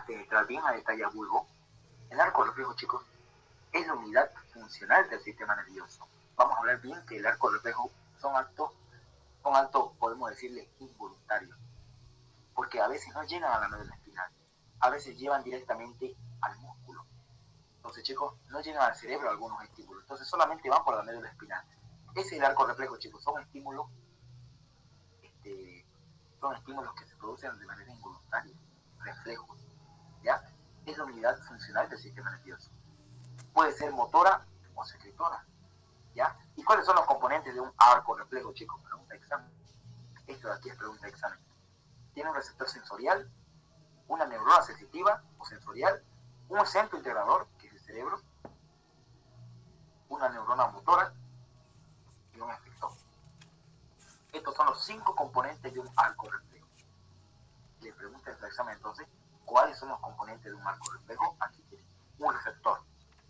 antes de entrar bien a detalle a vulgo, el arco reflejo, chicos, es la unidad funcional del sistema nervioso. Vamos a hablar bien que el arco reflejo son actos, podemos decirle, involuntarios, porque a veces no llegan a la médula espinal, a veces llevan directamente al músculo. Entonces, chicos, no llegan al cerebro algunos estímulos, entonces solamente van por la médula espinal. Ese es el arco reflejo, chicos, son estímulos que se producen de manera involuntaria, reflejos, ¿ya? Es la unidad funcional del sistema nervioso. Puede ser motora o secretora, ¿ya? ¿Y cuáles son los componentes de un arco reflejo, chicos? Pregunta de examen. Esto de aquí es pregunta de examen. Tiene un receptor sensorial, una neurona sensitiva o sensorial, un centro integrador, que es el cerebro, una neurona motora y un efector. Estos son los 5 componentes de un arco reflejo. Le pregunta en el examen entonces, ¿cuáles son los componentes de un arco reflejo? Aquí tienen un receptor.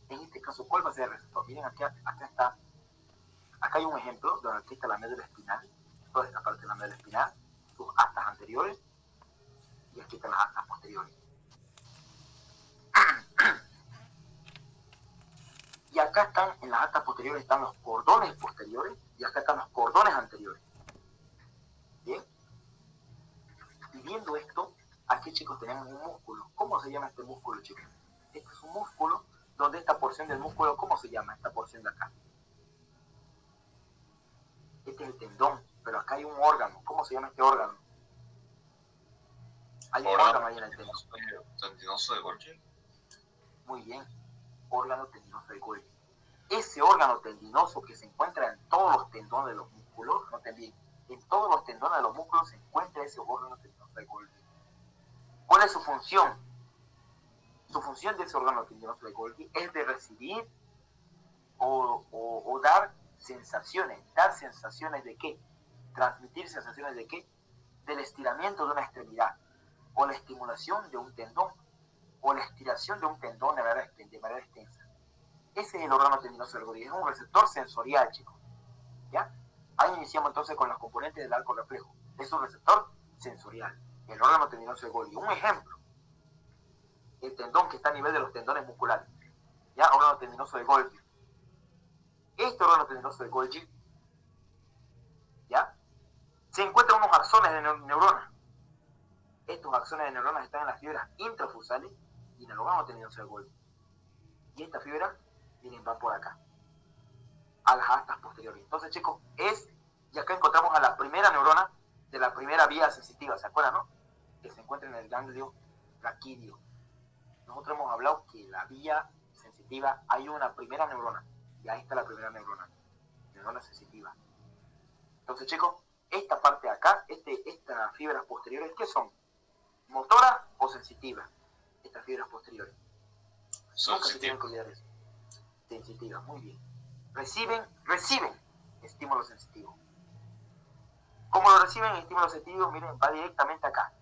En este caso, ¿cuál va a ser el receptor? Miren, acá hay un ejemplo donde aquí está la médula espinal, toda esta parte de la médula espinal, sus astas anteriores, y aquí están las astas posteriores. Y acá están, en las astas posteriores están los cordones posteriores, y acá están los cordones anteriores. ¿Bien? Y viendo esto, aquí, chicos, tenemos un músculo. ¿Cómo se llama este músculo, chicos? Este es un músculo donde esta porción del músculo, ¿cómo se llama esta porción de acá? Este es el tendón, pero acá hay un órgano. ¿Cómo se llama este órgano? Hay un órgano ahí en el tendón. ¿Tendinoso de Golgi? Muy bien, órgano tendinoso de Golgi. Ese órgano tendinoso que se encuentra en todos los tendones de los músculos, noten bien, en todos los tendones de los músculos se encuentra ese órgano tendinoso de Golgi. ¿Cuál es su función? Su función de ese órgano tendinoso de Golgi es de recibir o dar sensaciones. ¿Dar sensaciones de qué? Transmitir sensaciones de qué? Del estiramiento de una extremidad, o la estimulación de un tendón, o la estiración de un tendón de manera extensa. Ese es el órgano tendinoso del Golgi, es un receptor sensorial, chicos. ¿Ya? Ahí iniciamos entonces con los componentes del arco reflejo. Es un receptor sensorial, el órgano tendinoso del Golgi. Un ejemplo, el tendón que está a nivel de los tendones musculares, ¿ya? Órgano tendinoso de Golgi. Este órgano tendinoso de Golgi, ¿ya? Se encuentran unos axones de neuronas. Estos axones de neuronas están en las fibras intrafusales y en el órgano tendinoso de Golgi. Y esta fibra, miren, va por acá, a las astas posteriores. Entonces, chicos, y acá encontramos a la primera neurona de la primera vía sensitiva, ¿se acuerdan, no? Que se encuentra en el ganglio raquídeo. Nosotros hemos hablado que la vía sensitiva hay una primera neurona, y ahí está la primera neurona sensitiva. Entonces, chicos, esta parte de acá, estas fibras posteriores, ¿qué son? ¿Motoras o sensitivas? Estas fibras posteriores. Nunca se tienen que olvidar eso. Sensitivas, muy bien. Reciben estímulo sensitivo. ¿Cómo lo reciben estímulos sensitivos? Miren, va directamente acá.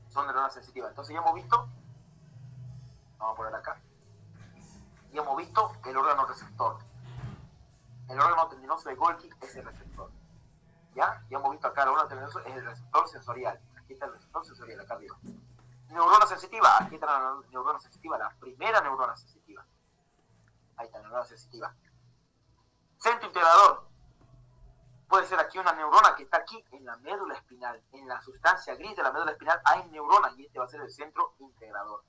Son neuronas sensitivas. Entonces ya hemos visto, vamos a poner acá, ya hemos visto el órgano receptor. El órgano tendinoso de Golgi es el receptor. ¿Ya? Ya hemos visto acá el órgano tendinoso es el receptor sensorial. Aquí está el receptor sensorial, acá arriba. Neurona sensitiva, aquí está la neurona sensitiva, la primera neurona sensitiva. Ahí está la neurona sensitiva. Centro integrador. Puede ser aquí una neurona que está aquí en la médula espinal. En la sustancia gris de la médula espinal hay neuronas y este va a ser el centro integrador.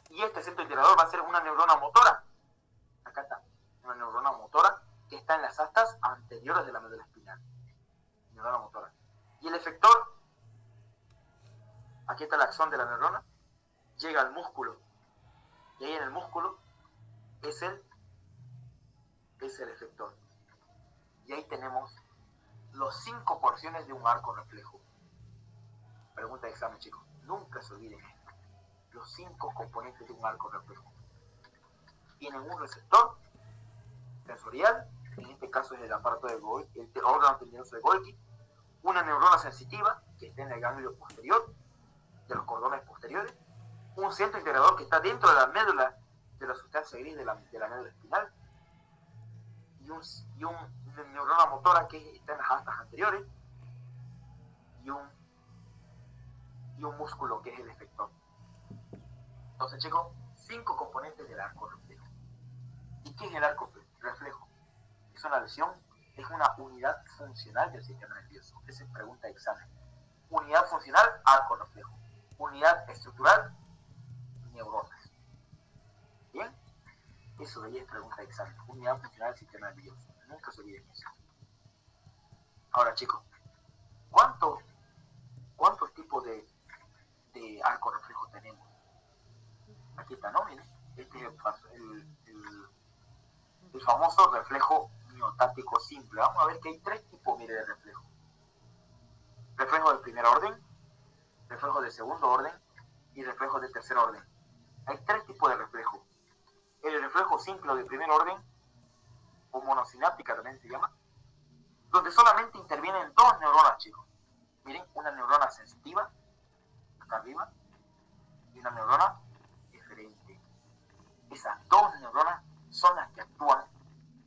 Y este centro integrador va a ser una neurona motora. Acá está, una neurona motora que está en las astas anteriores de la médula espinal. Neurona motora. Y el efector, aquí está el axón de la neurona, llega al músculo. Y ahí en el músculo es el efector. Y ahí tenemos los 5 porciones de un arco reflejo. Pregunta de examen, chicos. Nunca se olviden esto. Los 5 componentes de un arco reflejo. Tienen un receptor sensorial, en este caso es el aparato de Golgi, el órgano tendinoso de Golgi, una neurona sensitiva que está en el ganglio posterior, de los cordones posteriores, un centro integrador que está dentro de la médula, de la sustancia gris de la médula espinal, y una neurona motora que está en las astas anteriores, y un y un músculo que es el efector. Entonces, chicos, 5 componentes del arco reflejo. ¿Y qué es el arco reflejo? Es una lesión, es una unidad funcional del sistema nervioso. Esa es pregunta de examen. Unidad funcional, arco reflejo. Unidad estructural, neuronas. ¿Bien? Eso de ahí es pregunta de examen. Unidad funcional del sistema nervioso. Nunca se olviden eso. Ahora, chicos, ¿cuántos tipos de arco reflejo tenemos? Aquí está, ¿no? Miren, este es el famoso reflejo miotático simple. Vamos a ver que hay 3 tipos, mire, de reflejo. Reflejo de primer orden, reflejo de segundo orden y reflejo de tercer orden. Hay 3 tipos de reflejo. El reflejo simple de primer orden, o monosináptica también se llama, donde solamente intervienen 2 neuronas, chicos. Miren, una neurona sensitiva, acá arriba, y una neurona eferente. Esas 2 neuronas son las que actúan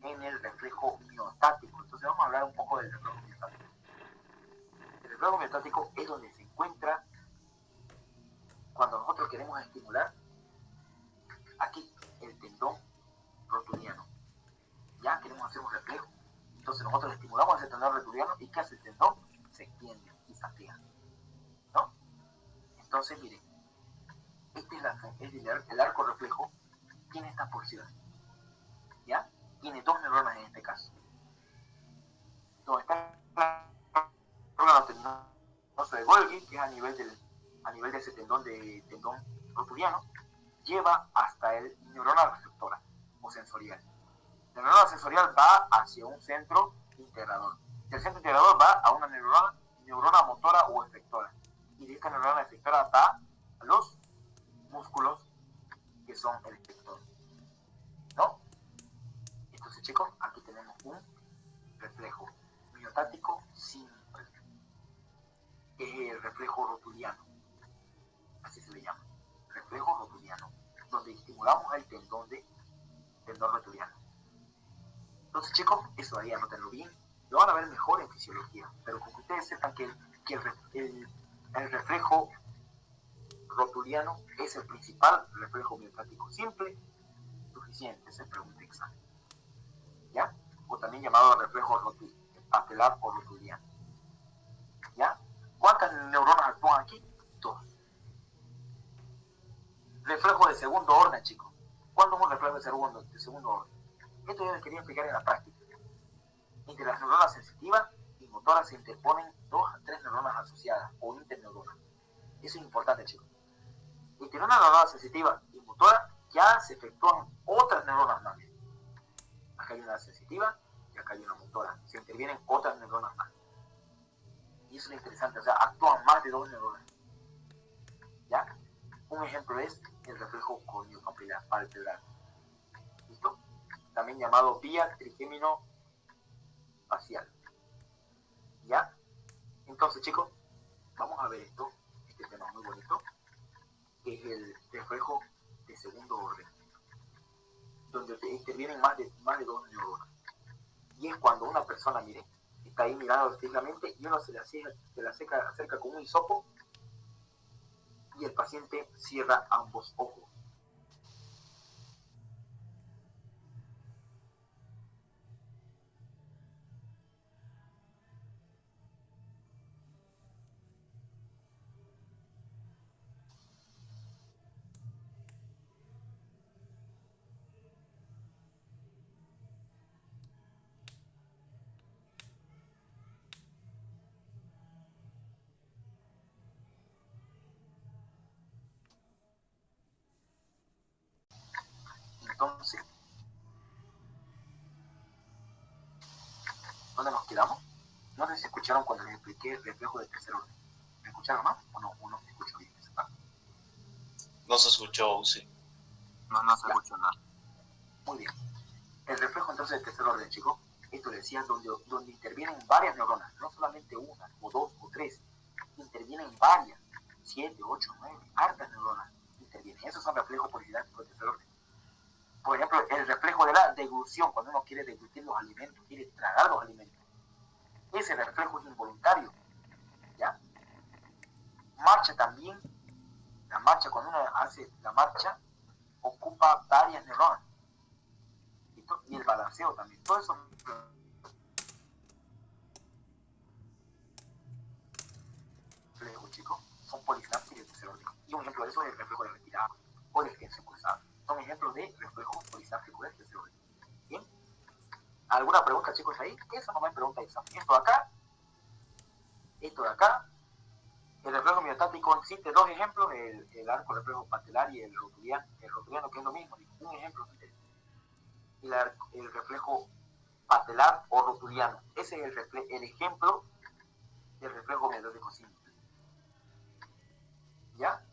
en el reflejo miotático. Entonces vamos a hablar un poco del reflejo miotático. El reflejo miotático es donde se encuentra cuando nosotros queremos estimular aquí el tendón rotuliano. Ya queremos hacer un reflejo. Entonces nosotros estimulamos ese tendón rotuliano y ¿qué hace el tendón? Se extiende y se amplía, ¿no? Entonces, miren, este es el arco reflejo, tiene estas porciones, ¿ya? Tiene 2 neuronas en este caso. Donde está el órgano tendinoso de Golgi, que es a nivel de ese tendón rotuliano, lleva hasta el neurona receptora o sensorial. La neurona sensorial va hacia un centro integrador. El centro integrador va a una neurona motora o efectora. Y de esta neurona efectora va a los músculos que son el efector, ¿no? Entonces, chicos, aquí tenemos un reflejo miotático simple, que es el reflejo rotuliano, así se le llama, reflejo rotuliano, donde estimulamos el tendón rotuliano. Entonces, chicos, eso ahí anótenlo bien, lo van a ver mejor en fisiología, pero con que ustedes sepan que el reflejo rotuliano es el principal reflejo miotático simple, suficiente, se pregunta examen, ¿ya? O también llamado reflejo patelar o rotuliano, ¿ya? ¿Cuántas neuronas actúan aquí? 2. Reflejo de segundo orden, chicos. ¿Cuándo es un reflejo de segundo orden? Esto yo les quería explicar en la práctica. Entre las neuronas sensitivas y motoras se interponen 2 a 3 neuronas asociadas o interneuronas. Eso es importante, chicos. Entre una neurona sensitiva y motora ya se efectúan otras neuronas más. Acá hay una sensitiva y acá hay una motora. Se intervienen otras neuronas más. Y eso es interesante, o sea, actúan más de 2 neuronas. ¿Ya? Un ejemplo es el reflejo corneopapilar palpebral. ¿Listo? También llamado vía trigémino facial. ¿Ya? Entonces, chicos, vamos a ver este tema muy bonito, que es el reflejo de segundo orden, donde intervienen más de 2 neuronas. Y es cuando una persona, mire, está ahí mirando fijamente y uno se le acerca con un hisopo y el paciente cierra ambos ojos. Entonces, ¿dónde nos quedamos? No sé si escucharon cuando les expliqué el reflejo de tercer orden. ¿Me escucharon más o no? ¿O no me escucho bien esa parte? No se escuchó, sí. No se escuchó nada. Muy bien. El reflejo entonces de tercer orden, chicos, esto decía donde intervienen varias neuronas, no solamente una, o 2, o 3, intervienen varias, 7, 8, 9, hartas neuronas intervienen. Esos son reflejos polididácticos de tercer orden. Por ejemplo, el reflejo de la deglución, cuando uno quiere deglutir los alimentos, quiere tragar los alimentos. Ese reflejo es involuntario, ¿ya? Marcha marcha también, cuando uno hace la marcha, ocupa varias neuronas. Y el balanceo también. Todo eso reflejos, chicos, son polisápticos y terceróticos. Y un ejemplo de eso es el reflejo de retirada o el extensión cruzada. Son ejemplos de reflejos polisápticos y terceróticos. ¿Bien? ¿Alguna pregunta, chicos, ahí? Esa no me pregunta de examen. Esto de acá, el reflejo miotático existe dos ejemplos, el arco reflejo patelar y el rotuliano, que es lo mismo, un ejemplo. El reflejo patelar o rotuliano, ese es el ejemplo del reflejo miotático simple. ¿Ya?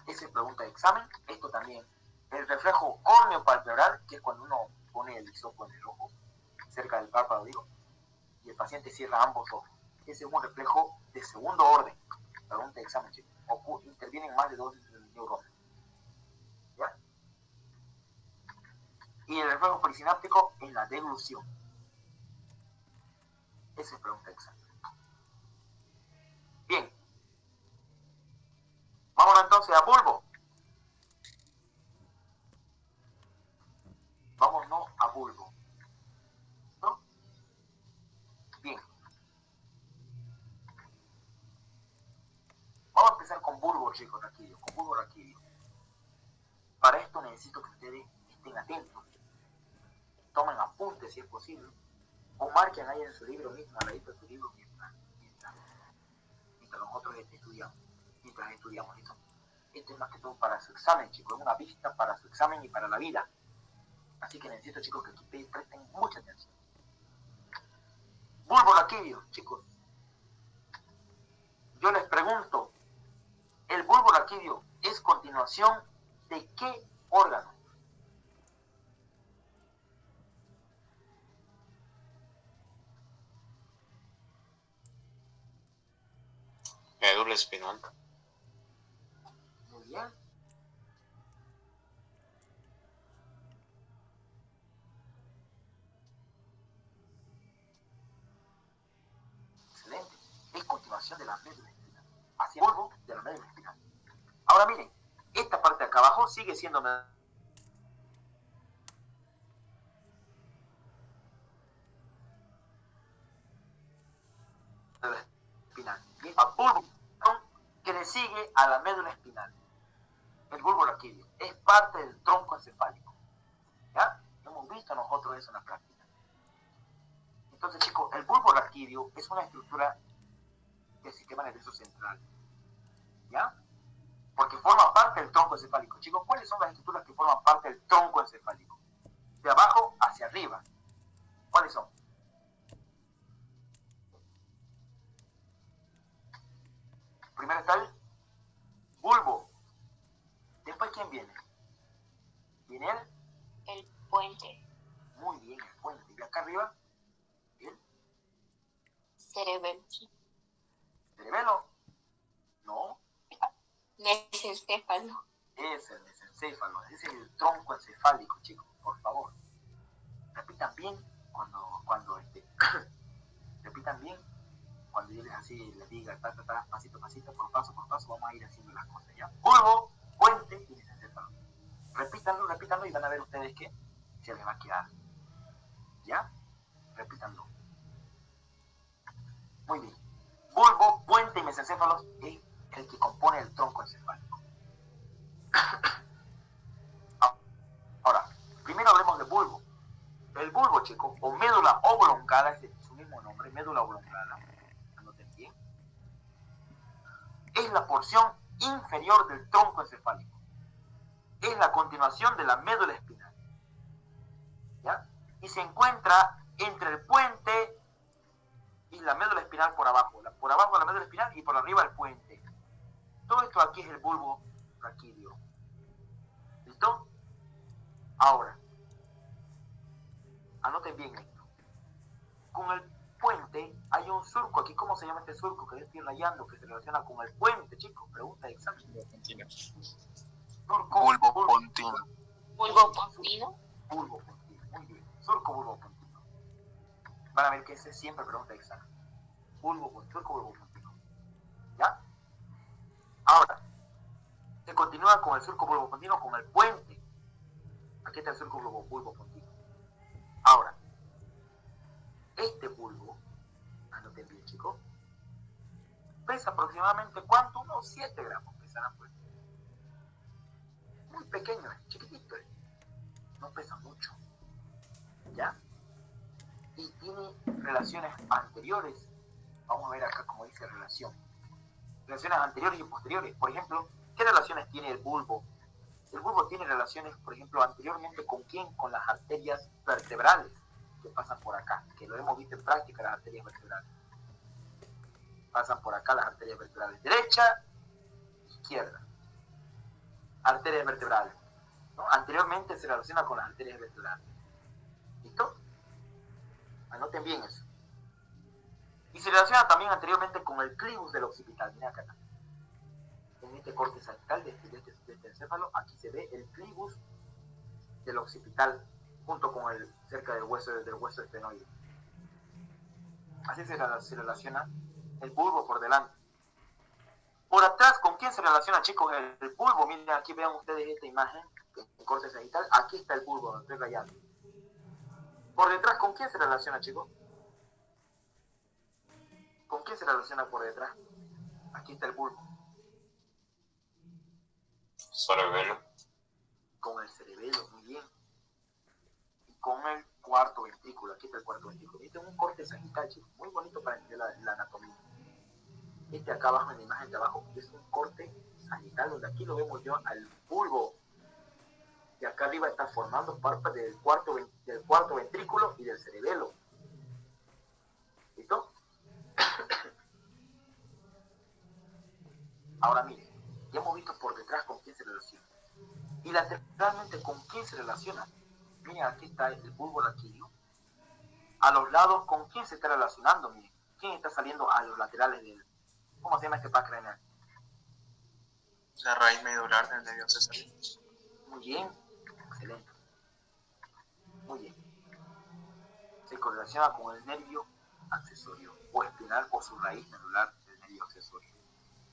Esa es pregunta de examen. Esto también, el reflejo córneo-palpebral, que es cuando uno pone el hisopo en el ojo, cerca del párpado, digo, y el paciente cierra ambos ojos. Ese es un reflejo de segundo orden. Pregunta de examen, chicos. Intervienen más de 2 neuronas. ¿Ya? Y el reflejo polisináptico en la deglución. Esa es pregunta de examen. Bien. Vámonos entonces a bulbo. Vámonos a bulbo. ¿No? Bien. Vamos a empezar con bulbo, chicos, raquídeo. Con bulbo raquídeo. Para esto necesito que ustedes estén atentos. Tomen apuntes si es posible. O marquen ahí en su libro mismo, al ladito de su libro, mientras nosotros estudiamos. ¿Listo? Esto es más que todo para su examen, chicos. Es una vista para su examen y para la vida. Así que necesito, chicos, que ustedes presten mucha atención. Bulbo raquídeo, chicos. Yo les pregunto, ¿el bulbo raquídeo es continuación de qué órgano? Médula espinal. Muy bien. Excelente. Es continuación de la médula espinal. Hacia el bulbo de la médula espinal. Ahora miren, esta parte de acá abajo sigue siendo médula espinal. Y el bulbo que le sigue a la médula espinal. El bulbo raquídeo es parte del tronco encefálico. ¿Ya? Hemos visto nosotros eso en la práctica. Entonces, chicos, el bulbo raquídeo es una estructura del sistema nervioso central. ¿Ya? Porque forma parte del tronco encefálico. Chicos, ¿cuáles son las estructuras que forman parte del tronco encefálico? De abajo hacia arriba. ¿Cuáles son? Primero está el bulbo. Después, ¿quién viene? Viene el puente. Muy bien, el puente. Y acá arriba, el Cerebelo. cerebelo. No. Mesencéfalo. Es el mesencéfalo. Ese es el tronco encefálico, chicos. Por favor. Repitan bien repitan bien cuando yo les diga pasito a pasito, por paso, vamos a ir haciendo las cosas, ¿ya? Bulbo, puente y mesencéfalo. Repítanlo y van a ver ustedes que se les va a quedar. ¿Ya? Repítanlo. Muy bien. Bulbo, puente y mesencéfalo es el que compone el tronco encefálico. Ahora, primero hablemos de bulbo. El bulbo, chicos, o médula oblongada, es su mismo nombre, médula oblongada, anoten bien, es la porción inferior del tronco encefálico. Es la continuación de la médula espinal. ¿Ya? Y se encuentra entre el puente y la médula espinal por abajo. Por abajo la médula espinal y por arriba el puente. Todo esto aquí es el bulbo raquídeo. ¿Listo? Ahora, anoten bien esto. Con el puente hay un surco. Aquí, ¿cómo se llama este surco que yo estoy rayando que se relaciona con el puente, chicos? Pregunta de examen. Surco, Bulbo pontino. Bulbo pontino. Bulbo pontino. Muy bien. Surco bulbo pontino. Van a ver que ese es siempre pregunta de examen. Surco bulbo pontino. ¿Ya? Ahora, se continúa con el surco bulbopontino, con el puente. Aquí está el surco bulbopontino. Ahora, este bulbo, anoten bien, chicos, pesa aproximadamente, ¿cuánto? Unos 7 gramos pesará, pues. Muy pequeño, chiquitito, no pesa mucho, ¿ya? Y tiene relaciones anteriores. Vamos a ver acá cómo dice relación. Relaciones anteriores y posteriores. Por ejemplo, ¿qué relaciones tiene el bulbo? El bulbo tiene relaciones, por ejemplo, anteriormente ¿con quién? Con las arterias vertebrales que pasan por acá, que lo hemos visto en práctica, las arterias vertebrales. Pasan por acá las arterias vertebrales, derecha, izquierda. Arterias vertebrales, ¿no? Anteriormente se relaciona con las arterias vertebrales. ¿Listo? Anoten bien eso. Y se relaciona también anteriormente con el clivus del occipital. Mira acá. En este corte sagital de este encéfalo, aquí se ve el clivus del occipital junto con el cerca del hueso estenoide. Así se relaciona el bulbo por delante. Por atrás, ¿con quién se relaciona, chicos, el bulbo? Miren, aquí vean ustedes esta imagen, el corte sagital. Aquí está el bulbo, donde estoy rayando. Por detrás, ¿con quién se relaciona, chicos? ¿Con quién se relaciona por detrás? Aquí está el bulbo. Cerebelo. Con el cerebelo, muy bien. Y con el cuarto ventrículo. Aquí está el cuarto ventrículo. Este es un corte sagital, chicos, muy bonito para entender la anatomía. Este acá abajo, en la imagen de abajo, es un corte sagital, donde aquí lo vemos yo al bulbo. Y acá arriba está formando parte del cuarto ventrículo y del cerebelo. ¿Listo? Ahora miren, ya hemos visto por detrás con quién se relaciona. Y lateralmente, ¿con quién se relaciona? Miren, aquí está el bulbo raquídeo. A los lados, ¿con quién se está relacionando? Miren, ¿quién está saliendo a los laterales de él? ¿Cómo se llama este par craneal? La raíz medular del nervio accesorio. Muy bien, excelente. Muy bien. Se correlaciona con el nervio accesorio o espinal o su raíz medular del nervio accesorio.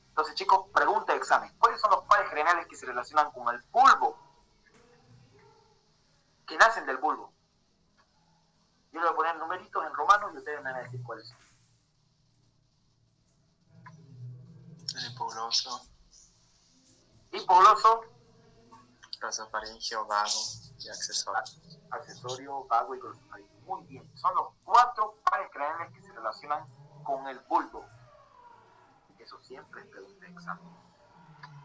Entonces, chicos, pregunta de examen. ¿Cuáles son los pares craneales que se relacionan con el bulbo? Que nacen del bulbo. Yo le voy a poner numeritos en romanos y ustedes me van a decir cuáles son. El hipogloso, Hipogloso, glosofaringeo, vago y accesorio. accesorio, vago y glosofaringeo. Muy bien. Son los 4 pares craneales que se relacionan con el bulbo. Eso siempre es pregunta de examen.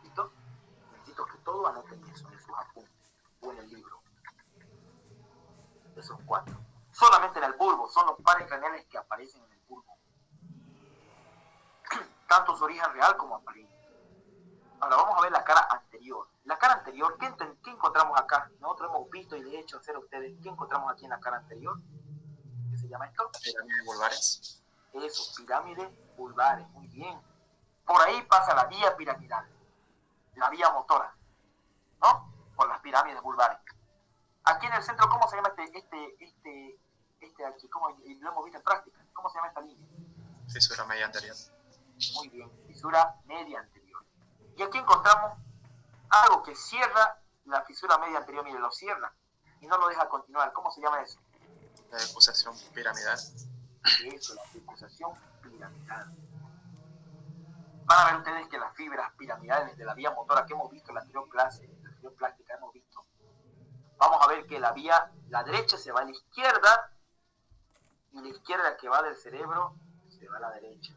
¿Listo? Necesito que todos anoten eso en sus apuntes o en el libro. Esos 4. Solamente en el bulbo son los pares craneales que aparecen en el bulbo. Tanto su origen real como aparente. Ahora vamos a ver la cara anterior. La cara anterior, ¿qué encontramos acá? Nosotros hemos visto y de hecho hacer a ustedes, ¿qué encontramos aquí en la cara anterior? ¿Qué se llama esto? Pirámides vulvares. Eso, pirámides vulvares, muy bien. Por ahí pasa la vía piramidal, la vía motora, ¿no? Por las pirámides vulvares. Aquí en el centro, ¿cómo se llama este aquí? ¿Cómo, lo hemos visto en práctica? ¿Cómo se llama esta línea? Fisura media anterior. Muy bien, fisura media anterior. Y aquí encontramos algo que cierra la fisura media anterior, mire, lo cierra y no lo deja continuar. ¿Cómo se llama eso? La decusación piramidal. Eso, la decusación piramidal. Van a ver ustedes que las fibras piramidales de la vía motora que hemos visto en la anterior clase, en la anterior práctica hemos visto, vamos a ver que la derecha se va a la izquierda y la izquierda que va del cerebro se va a la derecha.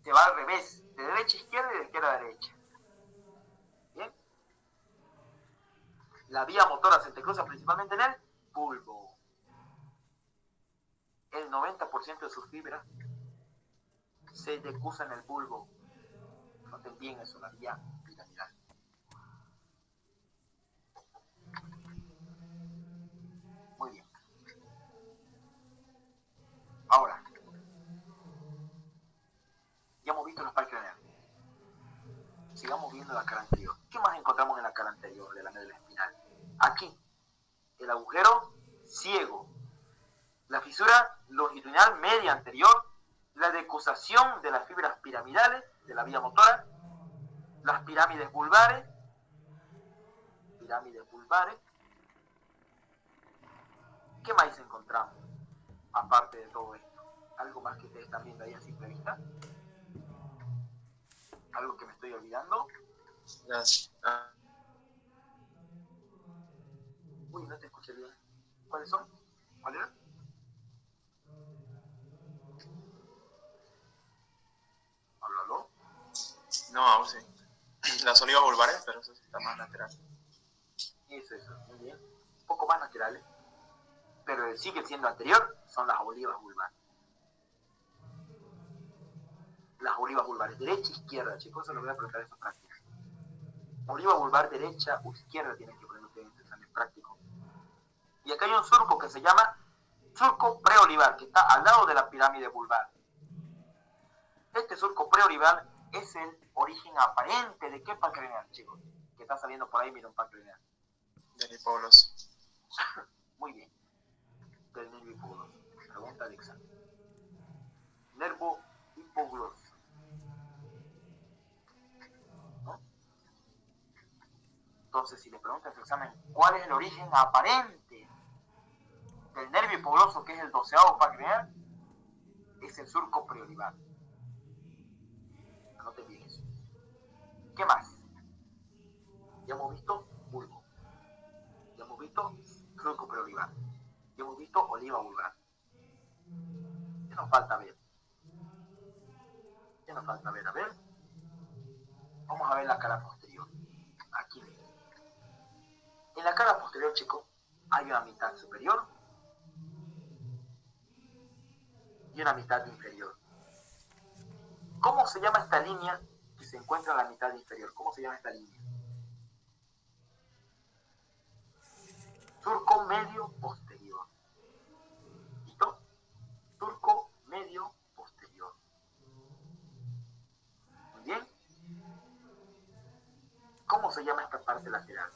Se va al revés, de derecha a izquierda y de izquierda a derecha. ¿Bien? La vía motora se entrecruza principalmente en el bulbo. El 90% de sus fibras se decusa en el bulbo. Noten bien eso, la vía piramidal. Muy bien. Ahora, ya hemos visto los pares craneales. Sigamos viendo la cara anterior. ¿Qué más encontramos en la cara anterior de la médula espinal? Aquí, el agujero ciego, la fisura longitudinal media anterior, la decusación de las fibras piramidales de la vía motora las pirámides vulvares. Pirámides vulvares. ¿Qué más encontramos? Aparte de todo esto. ¿Algo más que ustedes están viendo ahí a simple vista? ¿Algo que me estoy olvidando? Uy, no te escuché bien. ¿Cuáles son? ¿Cuál era? ¿Aló? No, aún sí. Las olivas vulvares, pero eso sí está más lateral. Eso, muy bien. Un poco más naturales. Pero sigue siendo anterior, son las olivas vulvares. Las olivas vulvares, derecha e izquierda, chicos, eso lo voy a preguntar en su práctica. Oliva vulvar derecha o izquierda tienen que poner ustedes en este examen práctico. Y acá hay un surco que se llama surco preolivar, que está al lado de la pirámide vulvar. Este surco preolivar es el origen aparente de qué pancreneal, chicos, que está saliendo por ahí, mira un pancreneal. Del hipogloso. Muy bien. Del nervio hipogloso. Pregunta del examen. Nervo hipogloso. ¿No? Entonces, si le pregunta en su examen, ¿cuál es el origen aparente del nervio hipogloso, que es el 12º pancreneal? Es el surco preolivar. Anoten bien eso. ¿Qué más? Ya hemos visto bulbo. Ya hemos visto surco preolivar. Ya hemos visto oliva vulvar. ¿Qué nos falta ver? ¿Qué nos falta ver? A ver. Vamos a ver la cara posterior. Aquí. En la cara posterior, chicos, hay una mitad superior y una mitad inferior. ¿Cómo se llama esta línea que se encuentra en la mitad inferior? ¿Cómo se llama esta línea? Surco medio posterior. ¿Listo? Surco medio posterior. Muy bien. ¿Cómo se llama esta parte lateral?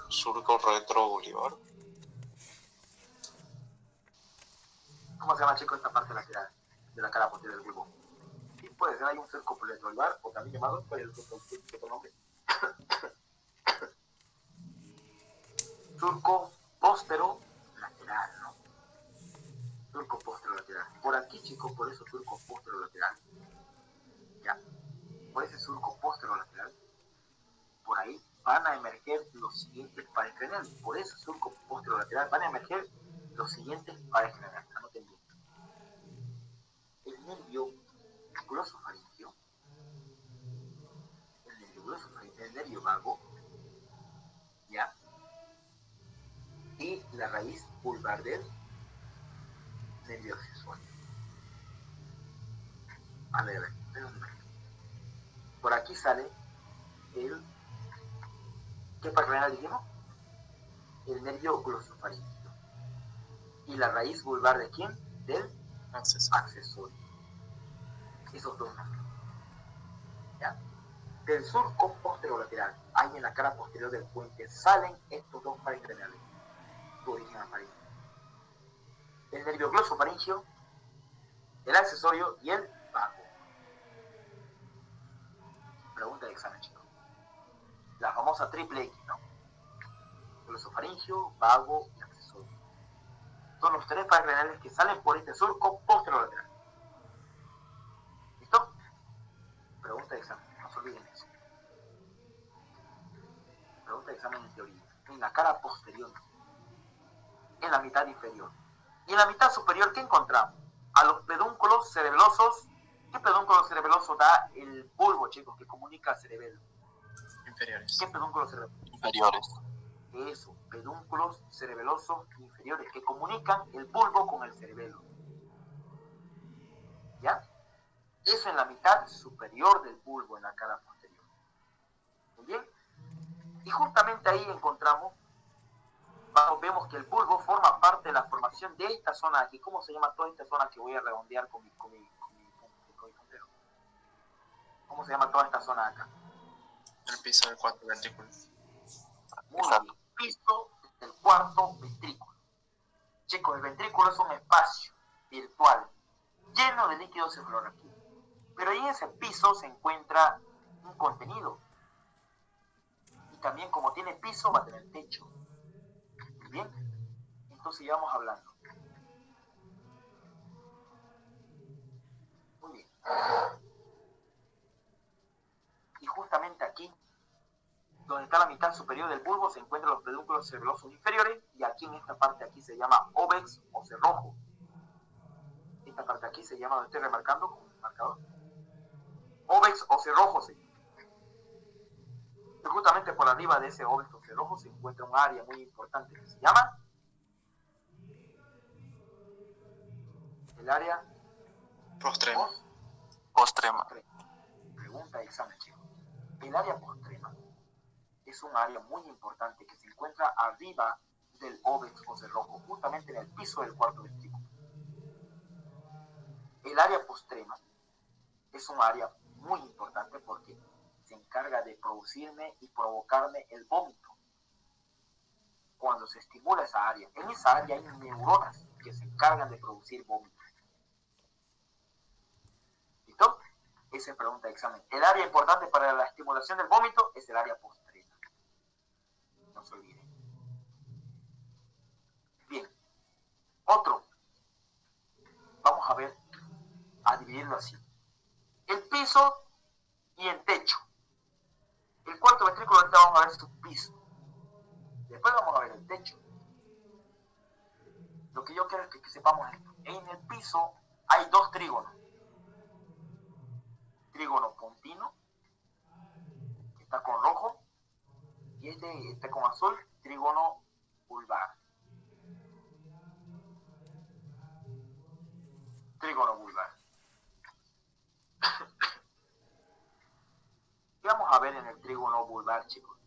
Surco retroolivar. ¿Cómo se llama, chicos, esta parte lateral de la cara posterior del bulbo? Y puede ser, hay un surco retroolivar, o también llamado, ¿cuál es el otro nombre? Surco posterolateral, ¿no? Surco posterolateral. Por aquí, chicos, por eso surco posterolateral. Ya. Por ese surco posterolateral, por ahí van a emerger los siguientes pares craneales. Por ese surco posterolateral van a emerger los siguientes pares craneales. Anoten bien. El nervio glosofaringeo, el nervio vago, ¿ya? Y la raíz vulvar del nervio accesorio. A ver, por aquí sale el... ¿Qué pancreas dijimos? El nervio glosofaringeo. ¿Y la raíz vulvar de quién? Del accesorio. Esos dos nombres. ¿Ya? Del surco posterolateral, ahí en la cara posterior del puente, salen estos dos pares craneales. Su origen aparente. El nervio glosofaringeo, el accesorio y el vago. Pregunta de examen, chicos. La famosa triple X, ¿no? Glosofaringeo, vago y accesorio. Son los tres pares craneales que salen por este surco posterolateral. ¿Listo? Pregunta de examen, no se olviden eso. Pregunta de examen en teoría. En la cara posterior, en la mitad inferior. Y en la mitad superior, ¿qué encontramos? A los pedúnculos cerebelosos. ¿Qué pedúnculo cerebeloso da el bulbo, chicos, que comunica al cerebelo? Inferiores. ¿Qué pedúnculos cerebelosos? Inferiores. Eso, pedúnculos cerebelosos inferiores que comunican el bulbo con el cerebelo. ¿Ya? Eso en la mitad superior del bulbo, en la cara posterior. ¿Muy bien? Y justamente ahí encontramos, vemos que el bulbo forma parte de la formación de esta zona aquí. ¿Cómo se llama toda esta zona que voy a redondear con mi puntero? ¿Cómo se llama toda esta zona acá? El piso del 4 ventrículo. Muy Exacto. bien. Piso del cuarto ventrículo. Chicos, el ventrículo es un espacio virtual lleno de líquido cefalorraquídeo. Pero en ese piso se encuentra un contenido. Y también como tiene piso va a tener techo. Muy bien. Entonces ya vamos hablando. Muy bien. Y justamente aquí, donde está la mitad superior del bulbo, se encuentran los pedúnculos cerebelosos inferiores, y aquí en esta parte aquí se llama óvex o cerrojo. Esta parte aquí se llama, lo estoy remarcando con un marcador, óvex o cerrojo. Y justamente por arriba de ese óvex o cerrojo se encuentra un área muy importante que se llama el área Postrema. Postrema. Pregunta de examen, chicos. El área postrema es un área muy importante que se encuentra arriba del óvex o cerrojo, justamente en el piso del cuarto ventrículo. El área postrema es un área muy importante porque se encarga de producirme y provocarme el vómito. Cuando se estimula esa área, en esa área hay neuronas que se encargan de producir vómito. ¿Listo? Esa es pregunta de examen. El área importante para la estimulación del vómito es el área postrema. No se olviden. Bien. Otro. Vamos a ver, a dividirlo así. El piso y el techo. El cuarto ventrículo ahorita vamos a ver su piso. Después vamos a ver el techo. Lo que yo quiero es que sepamos esto. En el piso hay dos trígonos. Trígono pontino, que está con rojo, y este está con azul, trígono vulvar. Trígono vulvar. ¿Qué vamos a ver en el trígono vulvar, chicos?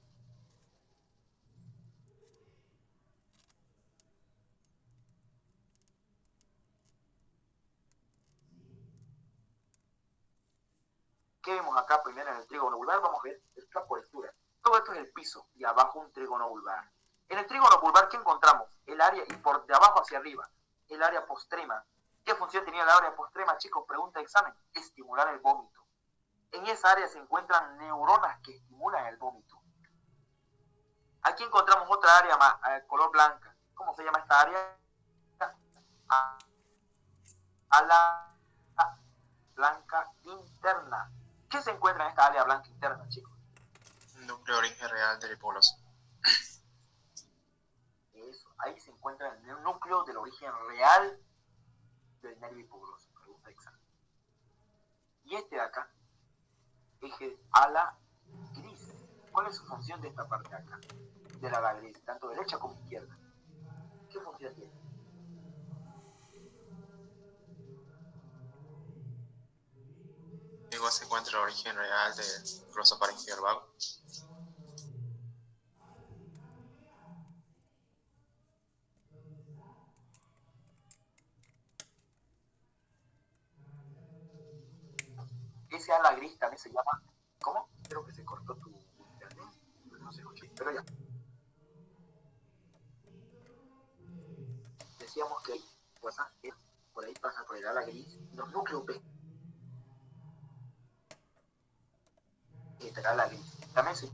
¿Qué vemos acá primero en el trígono vulvar? Vamos a ver esta cobertura. Todo esto es el piso y abajo un trígono vulvar. En el trígono vulvar, ¿qué encontramos? El área, y por de abajo hacia arriba, el área postrema. ¿Qué función tenía el área postrema, chicos? Pregunta de examen. Estimular el vómito. En esa área se encuentran neuronas que estimulan el vómito. Aquí encontramos otra área más, color blanca. ¿Cómo se llama esta área? Ala blanca interna. ¿Qué se encuentra en esta área blanca interna, chicos? Núcleo de origen real del hipogloso. Eso, ahí se encuentra el núcleo del origen real del nervio hipogloso. Pregunta de examen. Y este de acá es el ala gris. ¿Cuál es su función de esta parte de acá? Del ala gris, tanto derecha como izquierda. ¿Qué función tiene? Igual se encuentra el origen real del glosofaringeo vago. Ese ala gris también se llama, ¿cómo? Creo que se cortó tu internet, no se escuchó, pero ya. Decíamos que por ahí pasa por el ala gris, los núcleos del ala gris. También se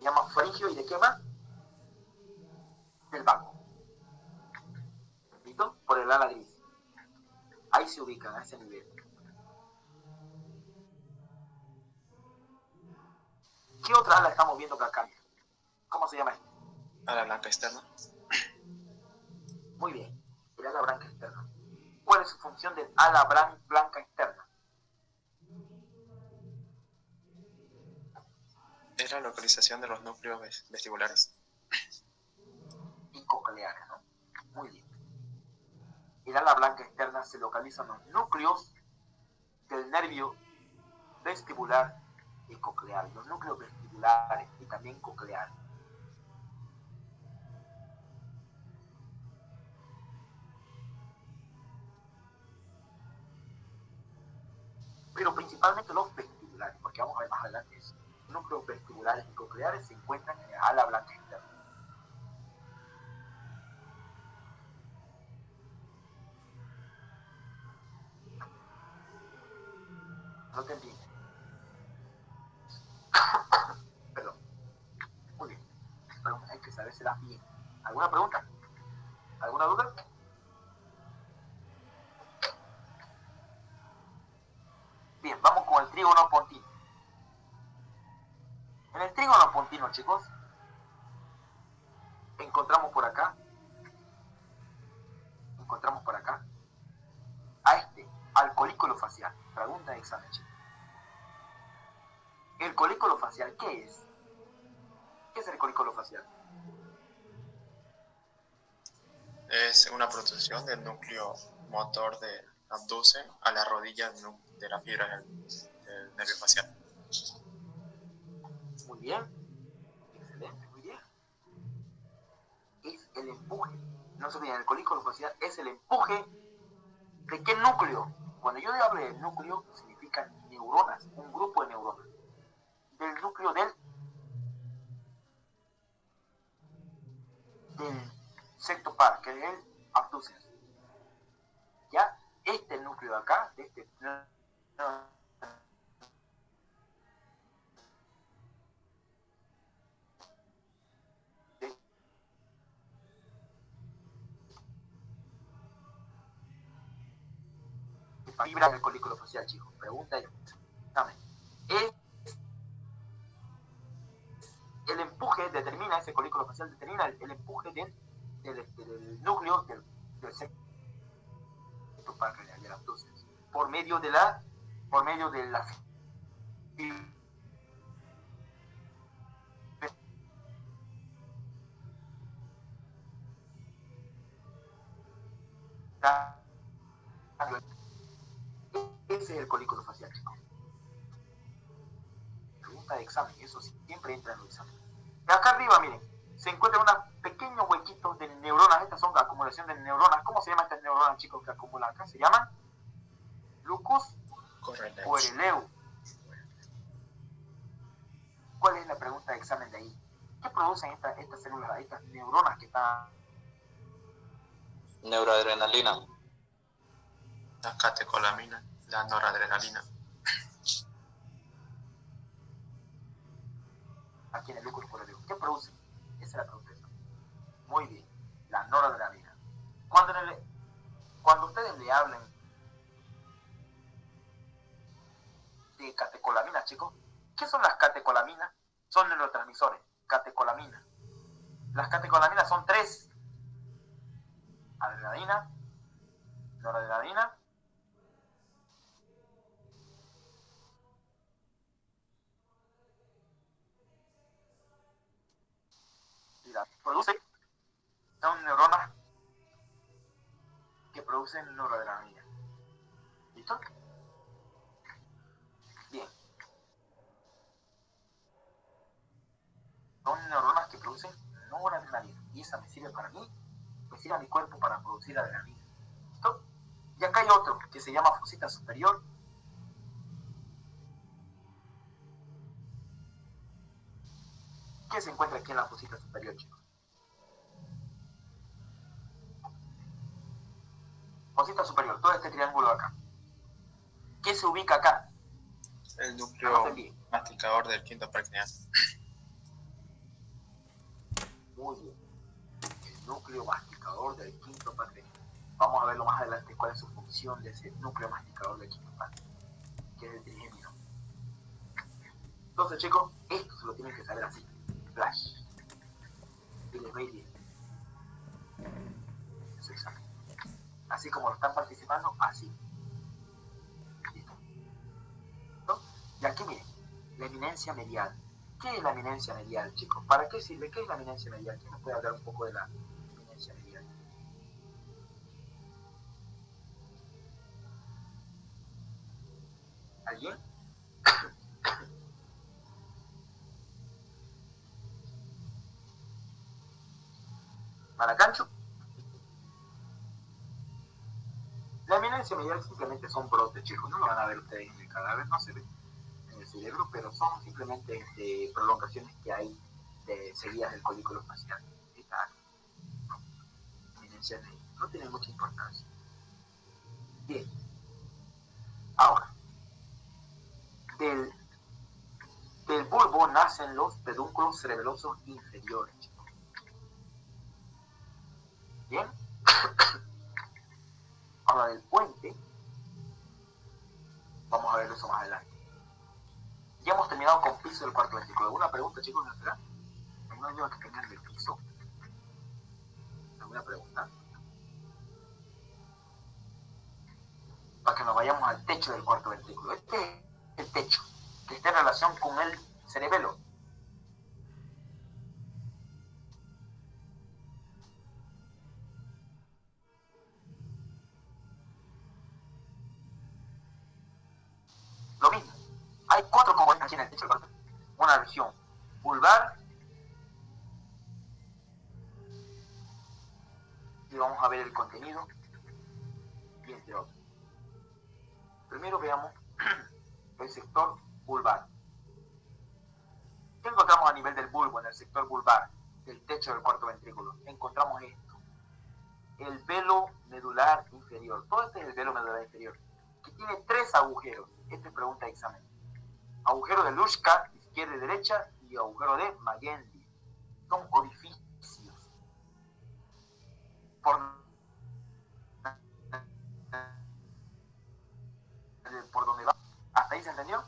llama faringio, ¿y de qué más? Del vago. ¿Listo? Por el ala gris. Ahí se ubican a ese nivel. ¿Qué otra ala estamos viendo que acá? ¿Cómo se llama esto? Ala blanca externa. Muy bien, el ala blanca externa. ¿Cuál es su función del ala blanca externa? Es la localización de los núcleos vestibulares. Y cocleares, ¿no? Muy bien. El ala blanca externa se localiza en los núcleos del nervio vestibular y coclear. Los núcleos vestibulares y también cocleares. Pero principalmente los vestibulares, porque ver más adelante eso. Núcleos vestibulares y cocleares se encuentran en el ala blanca externa. No te entiendo. Perdón. Muy bien. Pero hay que sabérselas bien. ¿Alguna pregunta? ¿Alguna duda? Bien, vamos con el trígono pontino. En el trígono pontino, chicos, encontramos por acá al colículo facial. Pregunta de examen, chicos. ¿El colículo facial qué es? ¿Qué es el colículo facial? Es una protrusión del núcleo motor del abducen a la rodilla de la fibra del nervio facial. Muy bien. Excelente, muy bien. Es el empuje. No se olviden, el colículo facial es el empuje de qué núcleo. Cuando yo hablo de núcleo, significa neuronas, un grupo de neuronas. Del núcleo del sectopar, que es el abducens. Ya, este núcleo de acá, de este fibra del colículo facial, chicos. Pregunta y examen. El empuje determina, ese colículo facial determina el empuje del núcleo del sectopar del abducens por medio de la ese es el colículo facial, chicos. Pregunta de examen, eso siempre entra en el examen. Y acá arriba, miren, se encuentran unos pequeños huequitos de neuronas. Estas son la acumulación de neuronas. ¿Cómo se llaman estas neuronas, chicos, que acumulan acá? Se llaman lucus coeruleus. ¿Cuál es la pregunta de examen de ahí? ¿Qué producen estas células, estas neuronas que están? Neuroadrenalina. La catecolamina, la noradrenalina. Aquí en el lucus coeruleus. ¿Qué producen? Esa es la pregunta. Muy bien, la noradrenalina. Cuando ustedes le hablen de catecolaminas, chicos, ¿qué son las catecolaminas? Son neurotransmisores, catecolaminas. Las catecolaminas son 3: adrenalina, noradrenalina y la produce. Son neuronas que producen noradrenalina. ¿Listo? Bien. Son neuronas que producen noradrenalina. Y esa me sirve para mí, me sirve a mi cuerpo para producir adrenalina. ¿Listo? Y acá hay otro que se llama fosita superior. ¿Qué se encuentra aquí en la fosita superior, chicos? Fosita superior, todo este triángulo de acá. ¿Qué se ubica acá? El núcleo masticador del quinto preaxial. Muy bien. El núcleo masticador del quinto preaxial. Vamos a verlo más adelante cuál es su función de ese núcleo masticador del quinto preaxial, que es el trigémino. Entonces, chicos, esto se lo tienen que saber así. Flash. Y les va a ir bien. Eso es exacto. Así como lo están participando, así. ¿Listo? ¿No? Y aquí miren, la eminencia medial. ¿Qué es la eminencia medial, chicos? ¿Para qué sirve? ¿Qué es la eminencia medial? ¿Quién nos puede hablar un poco de la eminencia medial? ¿Alguien? ¿Maracancho? La eminencia medial simplemente son brotes, chicos. No lo van a ver ustedes en el cadáver, no se ve. En el cerebro, pero son simplemente prolongaciones que hay seguidas del folículo facial. No tiene mucha importancia. Bien, ahora, del bulbo nacen los pedúnculos cerebelosos inferiores. Bien, ahora del puente, vamos a ver eso más adelante. Ya hemos terminado con piso del cuarto ventrículo. ¿Alguna pregunta, chicos? ¿Alguna duda que tengan del piso? ¿Alguna pregunta? Para que nos vayamos al techo del cuarto ventrículo. Este es el techo, que está en relación con el cerebelo. Lo mismo. Hay 4 componentes aquí en el techo del cuarto ventrículo. Una región vulvar. Y vamos a ver el contenido. Y entre otros. Primero veamos el sector vulvar. ¿Qué encontramos a nivel del bulbo, en el sector vulvar, del techo del cuarto ventrículo? Encontramos esto. El velo medular inferior. Todo este es el velo medular inferior, que tiene 3 agujeros. Esta es pregunta de examen. Agujero de Luschka, izquierda y derecha, y agujero de Magendie. Son orificios. Por donde va. ¿Hasta ahí se entendió?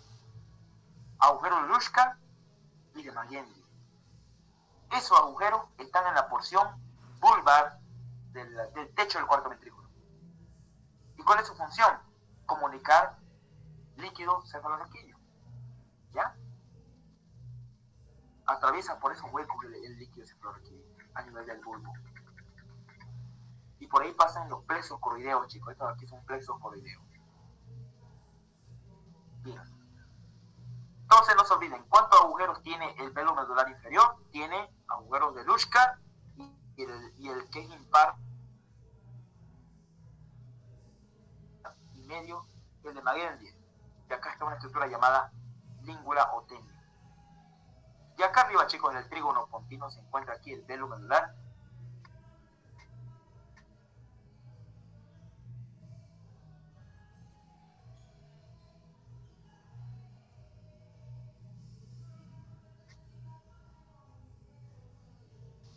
Agujero de Luschka y de Magendie. Esos agujeros están en la porción vulvar del techo del cuarto ventrículo. ¿Y cuál es su función? Comunicar líquido cefalorraquídeo. ¿Ya? Atraviesa por esos huecos el líquido cefalorraquídeo a nivel del bulbo. Y por ahí pasan los plexos coroideos, chicos. Estos aquí son plexos coroideos. Bien. Entonces no se olviden, ¿cuántos agujeros tiene el velo medular inferior? Tiene agujeros de Luschka y el que es impar y medio, el de Magendie. Y acá está una estructura llamada língula o tenio. Y acá arriba, chicos, en el trígono pontino se encuentra aquí el velo medular.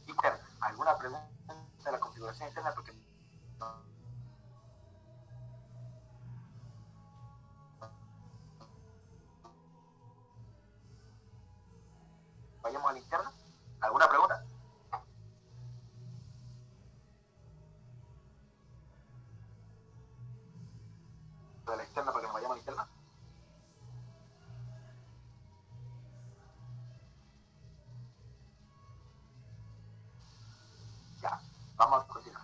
Interna. ¿Alguna pregunta de la configuración interna? Porque vayamos a la interna. ¿Alguna pregunta? De la externa para que nos vayamos a la interna. Ya, vamos a continuar.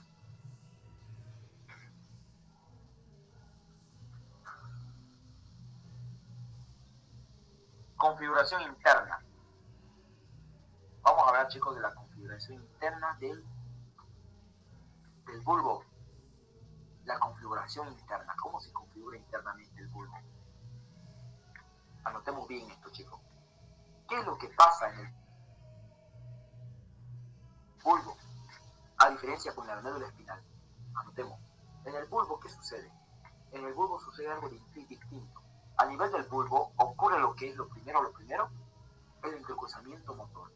Configuración interna. Vamos a hablar, chicos, de la configuración interna del bulbo. La configuración interna. ¿Cómo se configura internamente el bulbo? Anotemos bien esto, chicos. ¿Qué es lo que pasa en el bulbo? A diferencia con la médula espinal. Anotemos. En el bulbo, ¿qué sucede? En el bulbo sucede algo distinto. A nivel del bulbo ocurre lo que es lo primero, el entrecruzamiento motor.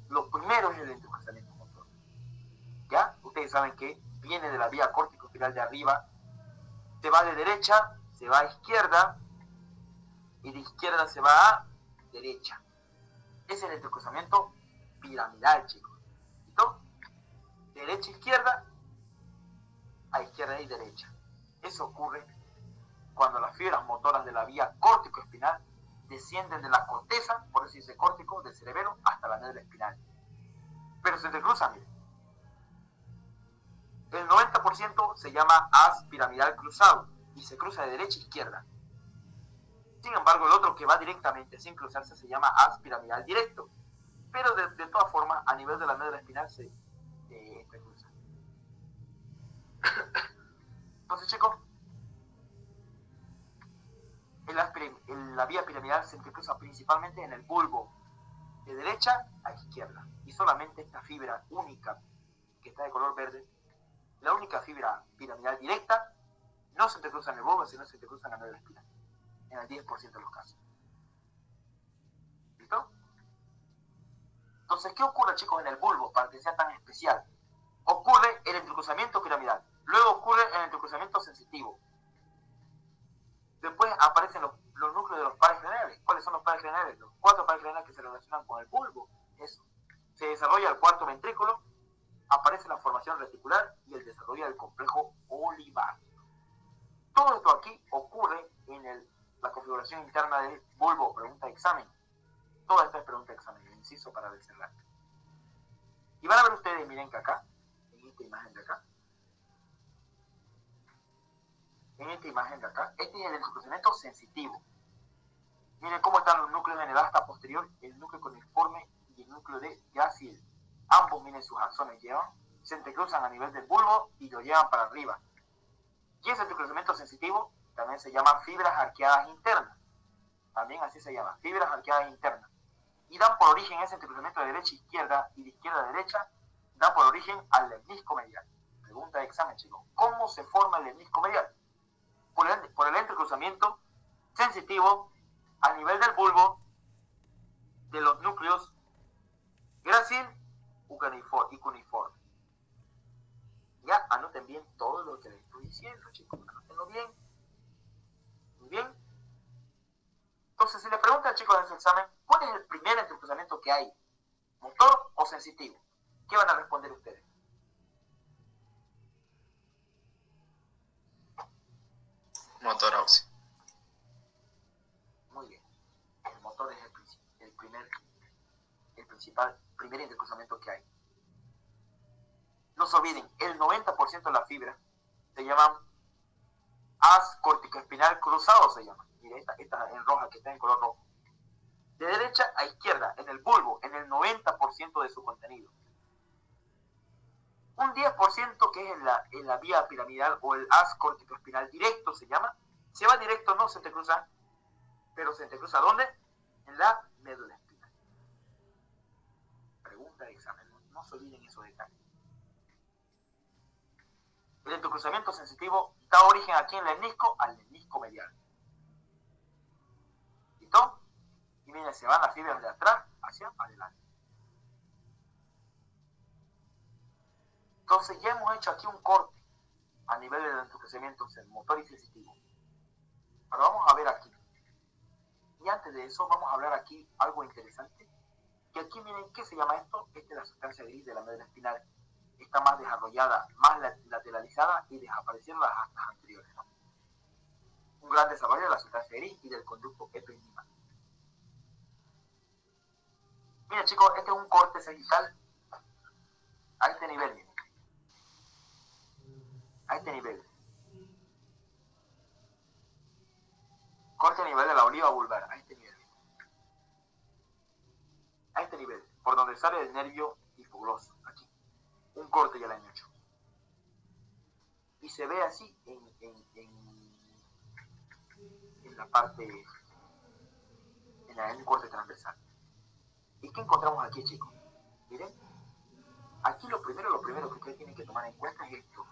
Lo primero es el entrecruzamiento motor. ¿Ya? Ustedes saben que viene de la vía córtico-espiral de arriba, se va de derecha, se va a izquierda, y de izquierda se va a derecha. Ese es el entrecruzamiento piramidal, chicos. ¿Listo? Derecha, izquierda, a izquierda y derecha. Eso ocurre cuando las fibras motoras de la vía córtico-espinal descienden de la corteza, por eso dice córtico, del cerebelo, hasta la médula espinal. Pero se entrecruzan, miren. El 90% se llama haz piramidal cruzado y se cruza de derecha a izquierda. Sin embargo, el otro que va directamente sin cruzarse se llama haz piramidal directo. Pero de todas formas, a nivel de la médula espinal se cruza. Entonces, chicos, la vía piramidal se entrecruza principalmente en el bulbo, de derecha a izquierda. Y solamente esta fibra única, que está de color verde, la única fibra piramidal directa, no se entrecruza en el bulbo, sino se entrecruza en la médula espinal, en el 10% de los casos. ¿Listo? Entonces, ¿qué ocurre, chicos, en el bulbo para que sea tan especial? Ocurre el entrecruzamiento piramidal, luego ocurre el entrecruzamiento sensitivo. Después aparecen los núcleos de los pares craneales. ¿Cuáles son los pares craneales? Los 4 pares craneales que se relacionan con el bulbo. Eso. Se desarrolla el cuarto ventrículo, aparece la formación reticular y el desarrollo del complejo olivar. Todo esto aquí ocurre en la configuración interna del bulbo. Pregunta de examen. Toda esta es pregunta de examen, el inciso para cerrar. Y van a ver ustedes, miren que acá, en esta imagen de acá, este es el entrecruzamiento sensitivo. Miren cómo están los núcleos en el asta posterior, el núcleo cuneiforme y el núcleo de Gracil. Ambos, miren, sus axones se entrecruzan a nivel del bulbo y lo llevan para arriba. Y ese entrecruzamiento sensitivo también se llama fibras arqueadas internas. También así se llama, fibras arqueadas internas. Y dan por origen ese entrecruzamiento de derecha a izquierda y de izquierda a derecha, dan por origen al lemnisco medial. Pregunta de examen, chicos. ¿Cómo se forma el lemnisco medial? Por el entrecruzamiento sensitivo a nivel del bulbo de los núcleos grácil y cuneiforme. Ya, anoten bien todo lo que les estoy diciendo, chicos. Anotenlo bien. Muy bien. Entonces, si le preguntan, chicos, en su examen, ¿cuál es el primer entrecruzamiento que hay? ¿Motor o sensitivo? ¿Qué van a responder ustedes? Motor óseo. Muy bien. El motor es el primer entrecruzamiento que hay. No se olviden, el 90% de las fibras se llaman haz corticoespinal cruzado, se llama. Mira, esta en roja, que está en color rojo. De derecha a izquierda, en el bulbo, en el 90% de su contenido. Un 10% que es en la vía piramidal o el haz corticoespinal directo se llama. Se va directo, no se entrecruza, pero se entrecruza ¿dónde? En la médula espinal. Pregunta de examen, no se olviden esos detalles. El entrecruzamiento sensitivo da origen aquí en el lemnisco al lemnisco medial. ¿Listo? Y miren, se van las fibras de atrás hacia adelante. Entonces ya hemos hecho aquí un corte a nivel del entrecruzamiento motor y sensitivo. Ahora vamos a ver aquí. Y antes de eso vamos a hablar aquí algo interesante. Que aquí miren, ¿qué se llama esto? Esta es la sustancia gris de la médula espinal. Está más desarrollada, más lateralizada y desaparecieron las astas anteriores, ¿no? Un gran desarrollo de la sustancia gris y del conducto ependimal. Miren, chicos, este es un corte sagital a este nivel, miren. A este nivel. Corte a nivel de la oliva vulvar, a este nivel. A este nivel, por donde sale el nervio hipogloso, aquí. Un corte ya lo han hecho. Y se ve así en la parte, en un corte transversal. ¿Y qué encontramos aquí, chicos? Miren, aquí lo primero que ustedes tienen que tomar en cuenta es esto.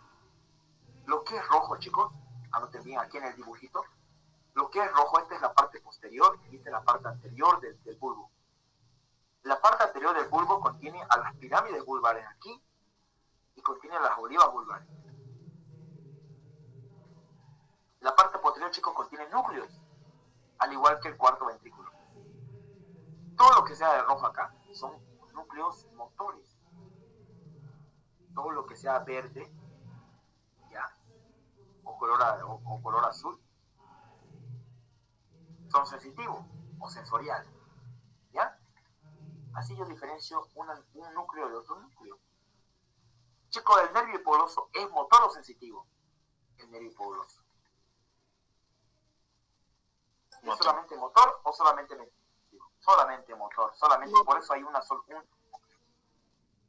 Lo que es rojo, chicos, anoten bien aquí en el dibujito, lo que es rojo, esta es la parte posterior y esta es la parte anterior del bulbo. La parte anterior del bulbo contiene a las pirámides vulvares aquí y contiene a las olivas vulvares. La parte posterior, chicos, contiene núcleos, al igual que el cuarto ventrículo. Todo lo que sea de rojo acá son núcleos motores. Todo lo que sea verde, ¿ya? O color azul, son sensitivos o sensoriales, ¿ya? Así yo diferencio un núcleo de otro núcleo. Chicos, ¿el nervio hipogloso es motor o sensitivo? El nervio hipogloso. ¿Es solamente motor o solamente sensitivo? Solamente motor, solamente por eso hay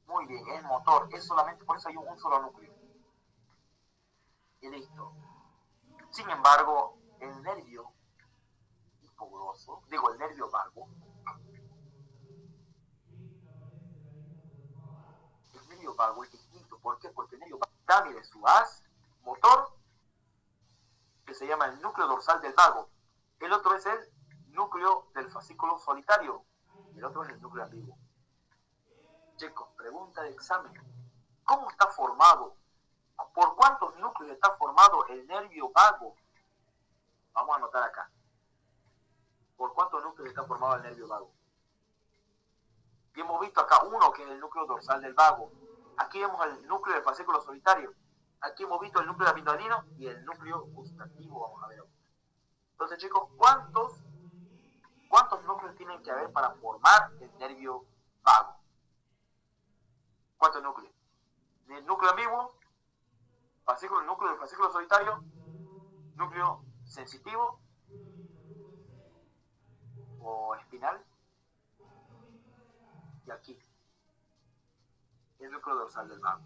muy bien, es motor, es solamente por eso hay un solo núcleo. Y listo. Sin embargo, el nervio hipoglóso, digo, el nervio vago. El nervio vago es distinto. ¿Por qué? Porque el nervio vago da, mire, su haz motor, que se llama el núcleo dorsal del vago. El otro es el núcleo del fascículo solitario. Y el otro es el núcleo ambiguo. Chicos, pregunta de examen. ¿Cómo está formado? ¿Por cuántos núcleos está formado el nervio vago? Vamos a anotar acá. ¿Por cuántos núcleos está formado el nervio vago? Y hemos visto acá uno, que es el núcleo dorsal del vago. Aquí vemos el núcleo del fascículo solitario. Aquí hemos visto el núcleo amigdalino y el núcleo gustativo. Vamos a ver. Entonces, chicos, ¿cuántos núcleos tienen que haber para formar el nervio vago? ¿Cuántos núcleos? El núcleo ambiguo, núcleo del fascículo solitario, núcleo sensitivo o espinal, y aquí el núcleo dorsal del vago.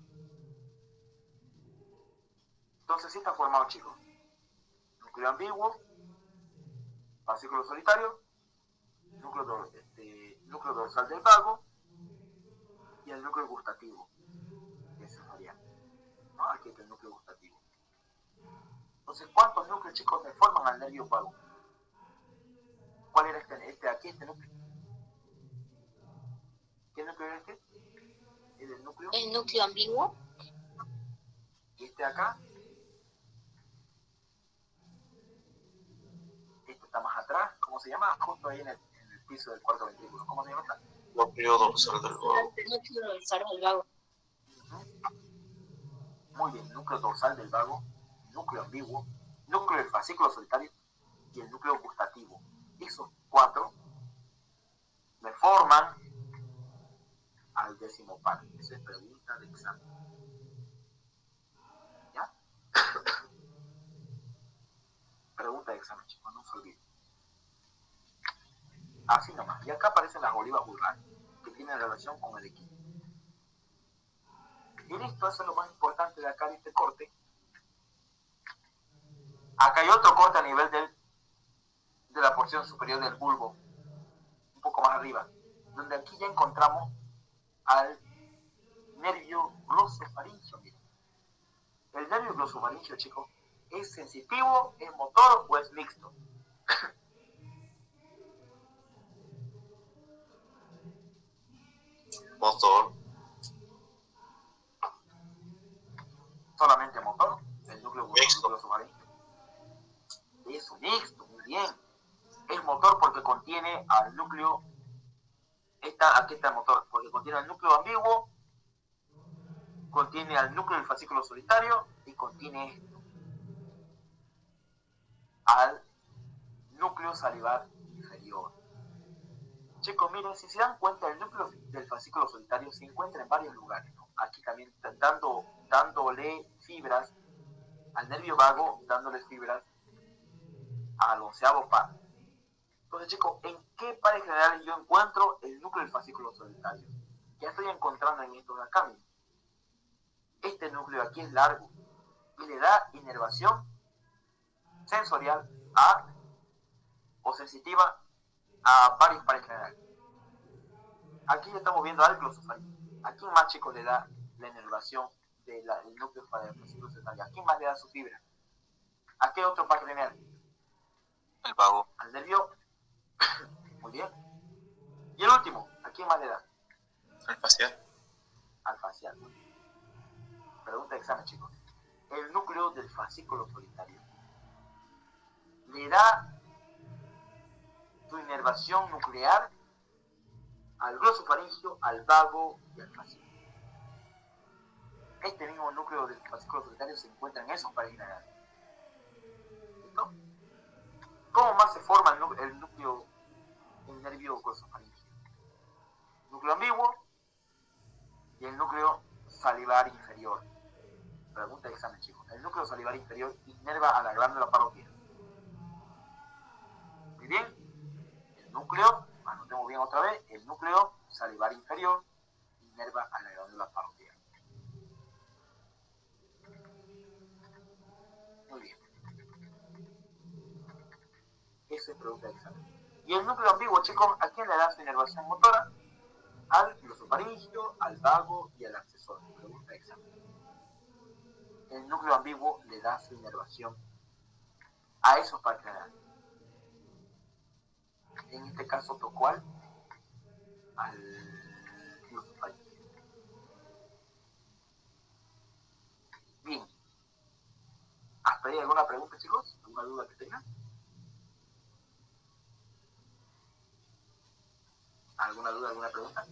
Entonces sí está formado, chicos. Núcleo ambiguo, fascículo solitario, núcleo dorsal del vago y el núcleo gustativo. Eso sería, ¿no? Aquí está el núcleo gustativo. Entonces, ¿cuántos núcleos, chicos, se forman al nervio vago? ¿Cuál era aquí, este núcleo? ¿Qué núcleo era este? ¿Es el núcleo? El núcleo ambiguo. ¿Y este acá? Este está más atrás. ¿Cómo se llama? Justo ahí en el piso del cuarto ventrículo. ¿Cómo se llama esta? Núcleo dorsal del vago. El núcleo dorsal del vago. Muy bien, núcleo dorsal del vago, núcleo ambiguo, núcleo del fascículo solitario y el núcleo gustativo. Esos cuatro me forman al décimo par. Esa es pregunta de examen. ¿Ya? Pregunta de examen, chicos, no se olviden. Así nomás. Y acá aparecen las olivas vulgares, que tienen relación con el equipo. Y listo, eso es lo más importante de acá, de este corte. Acá hay otro corte a nivel de la porción superior del bulbo, un poco más arriba, donde aquí ya encontramos al nervio glosofaringeo. Miren. El nervio glosofaringeo, chicos, ¿es sensitivo, es motor o es mixto? Motor. Solamente motor, el núcleo Mixto. glosofaringeo. Es un mixto, muy bien. Es motor porque contiene al núcleo, aquí está el motor, porque contiene el núcleo ambiguo, contiene al núcleo del fascículo solitario y contiene esto, al núcleo salivar inferior. Chicos, miren, si se dan cuenta, el núcleo del fascículo solitario se encuentra en varios lugares, ¿no? Aquí también dándole fibras al nervio vago, dándole fibras al onceavo par. Entonces, chicos, ¿en qué pares generales yo encuentro el núcleo del fascículo solitario? Ya estoy encontrando en estos de acá, miren. Este núcleo aquí es largo y le da inervación sensorial o sensitiva a varios pares generales. Aquí ya estamos viendo al glosofaringeo. ¿A quién más, chicos, le da la inervación del núcleo fascículo solitario? ¿A quién más le da su fibra? ¿A qué otro par general? El vago. Al nervio. Muy bien. Y el último, ¿a quién más le da? Al facial. Al facial. Pregunta de examen, chicos. El núcleo del fascículo solitario le da su inervación nuclear al glosofaringeo, al vago y al facial. Este mismo núcleo del fascículo solitario se encuentra en esos pares generales. ¿Listo? ¿Cómo más se forma el nervio glosofaringeo? Núcleo ambiguo y el núcleo salivar inferior. Pregunta de examen, chicos. El núcleo salivar inferior inerva a la glándula parotidiana. Muy bien. El núcleo, anotemos bien otra vez, el núcleo salivar inferior inerva a la glándula parotidiana. Muy bien. Eso es pregunta de examen. Y el núcleo ambiguo, chicos, ¿a quién le da su inervación motora? Al glosofaringio, al vago y al accesorio. Pregunta de examen. El núcleo ambiguo le da su inervación a esos partes anales. En este caso tocó al glosofaringio. Bien. ¿Hasta ahí alguna pregunta, chicos? ¿Alguna duda que tengan? ¿Alguna duda, alguna pregunta?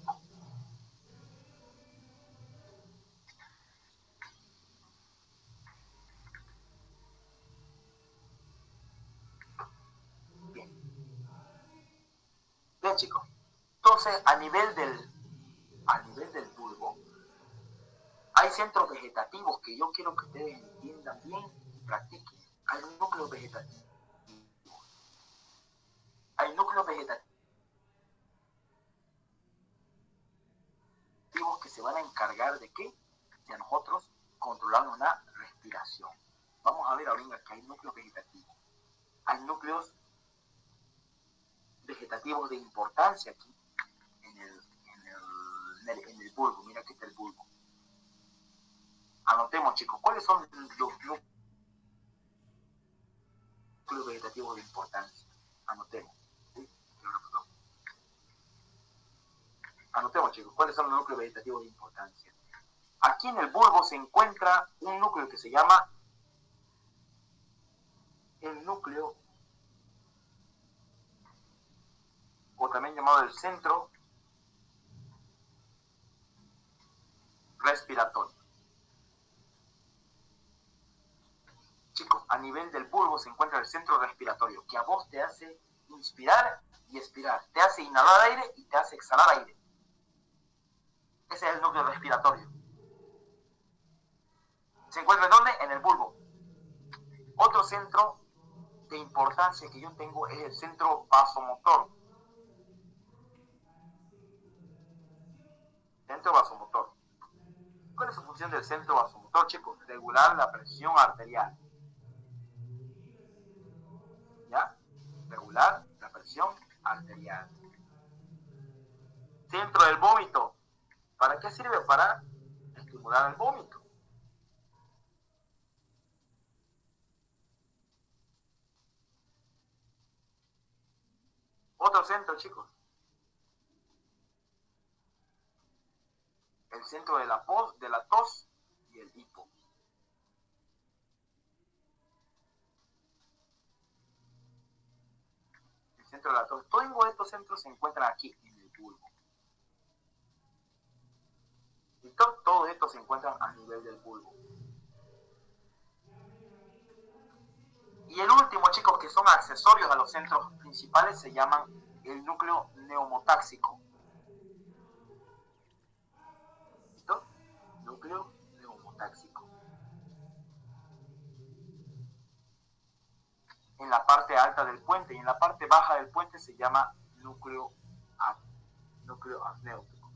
Bien. Bien, chicos. Entonces, a nivel del bulbo, hay centros vegetativos que yo quiero que ustedes entiendan bien y practiquen. Hay núcleos vegetativos. Hay núcleos vegetativos que se van a encargar de qué? De nosotros controlar una respiración. Vamos a ver ahorita que hay núcleos vegetativos. Hay núcleos vegetativos de importancia aquí en el bulbo. Mira aquí está el bulbo. Anotemos, chicos, ¿cuáles son los núcleos vegetativos de importancia? Anotemos. ¿Sí? Anotemos, chicos, ¿cuáles son los núcleos vegetativos de importancia? Aquí en el bulbo se encuentra un núcleo que se llama el núcleo, o también llamado el centro respiratorio. Chicos, a nivel del bulbo se encuentra el centro respiratorio, que a vos te hace inspirar y expirar. Te hace inhalar aire y te hace exhalar aire. Ese es el núcleo respiratorio. ¿Se encuentra en dónde? En el bulbo. Otro centro de importancia que yo tengo es el centro vasomotor. Centro vasomotor. ¿Cuál es su función del centro vasomotor, chicos? Regular la presión arterial. ¿Ya? Regular la presión arterial. Centro del vómito. ¿Para qué sirve? Para estimular el vómito. Otro centro, chicos. El centro de la tos y el hipo. El centro de la tos. Todos estos centros se encuentran aquí en el bulbo. Y todos estos se encuentran a nivel del bulbo. Y el último, chicos, que son accesorios a los centros principales, se llaman el núcleo neumotáxico. ¿Listo? Núcleo neumotáxico. En la parte alta del puente y en la parte baja del puente se llama núcleo apnéutico.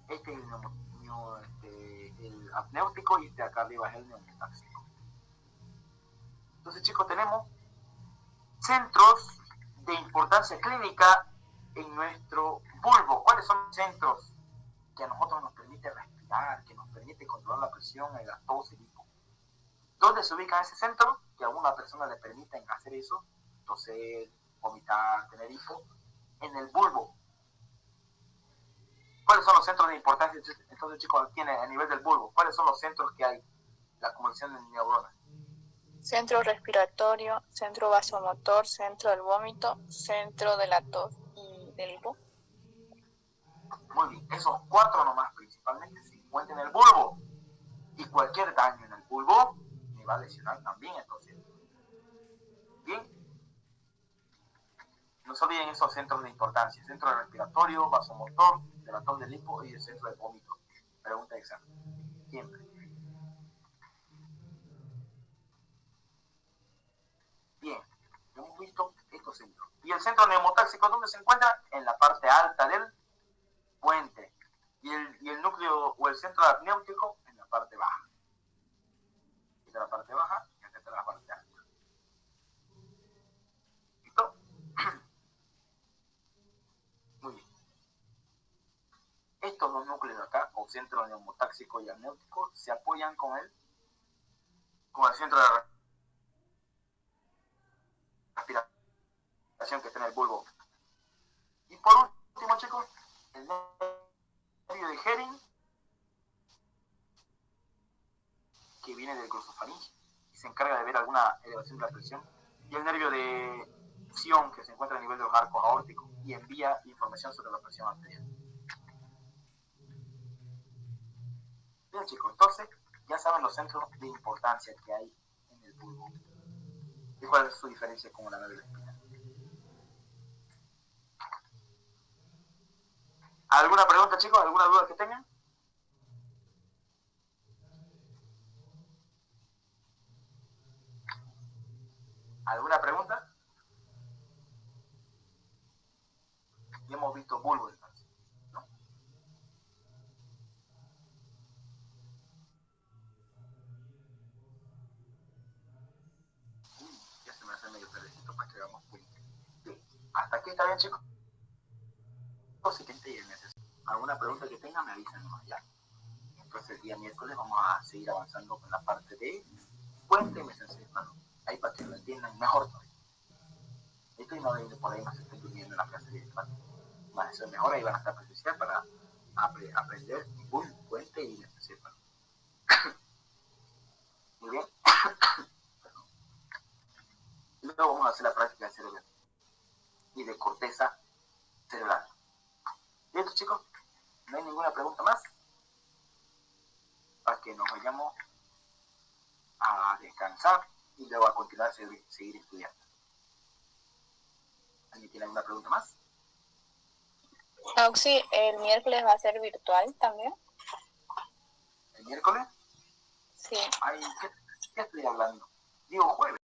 Este es el apnéutico y este acá arriba es el neumotáxico. Entonces, chicos, tenemos centros de importancia clínica en nuestro bulbo. ¿Cuáles son los centros que a nosotros nos permite respirar, que nos permite controlar la presión, el tos, el hipo? ¿Dónde se ubica ese centro? Que a una persona le permiten hacer eso, toser, vomitar, tener hipo, en el bulbo. ¿Cuáles son los centros de importancia? Entonces, chicos, aquí a nivel del bulbo, ¿cuáles son los centros que hay? La acumulación de neuronas. Centro respiratorio, centro vasomotor, centro del vómito, centro de la tos y del hipo. Muy bien, esos cuatro nomás principalmente se encuentran en el bulbo. Y cualquier daño en el bulbo me va a lesionar también entonces. Bien. No se olviden esos centros de importancia. Centro respiratorio, vasomotor, de la tos, del hipo y el centro de vómito. Pregunta de examen. Siempre. Bien, hemos visto estos centros. ¿Y el centro neumotáxico dónde se encuentra? En la parte alta del puente. Y el núcleo o el centro apnéutico en la parte baja. Esta es la parte baja y esta es la parte alta. estos dos núcleos de acá, o centro neumotáxico y amniótico, se apoyan con el centro de respiración que está en el bulbo. Y por último, chicos, el nervio de Hering, que viene del glosofaringe y se encarga de ver alguna elevación de la presión, y el nervio de Sion, que se encuentra a nivel de los arcos aórticos y envía información sobre la presión arterial. Bien, chicos, entonces ya saben los centros de importancia que hay en el bulbo y cuál es su diferencia con la médula espinal. ¿Alguna pregunta, chicos? ¿Alguna duda que tengan? ¿Alguna pregunta? Ya hemos visto bulbo, entonces, ¿no? Ya se me hace medio tardecito para que hagamos bulbo. Bien, hasta aquí está bien, chicos. Si alguna pregunta que tengan, me avisan nomás, ya. Entonces el día miércoles vamos a seguir avanzando con la parte de puente y mesencéfalo. Ahí para que lo entiendan mejor todavía. Esto y no de por ahí más se estén durmiendo en la clase virtual. Más eso es mejor, ahí van a estar presencial para aprender puente y mesencéfalo. Muy bien. Y luego vamos a hacer la práctica de cerebral y de corteza cerebral. ¿Bien, chicos? ¿No hay ninguna pregunta más? Para que nos vayamos a descansar y luego a continuar seguir estudiando. ¿Alguien tiene alguna pregunta más? Auxi, ¿el miércoles va a ser virtual también? ¿El miércoles? Sí. Ay, ¿qué estoy hablando? Digo jueves.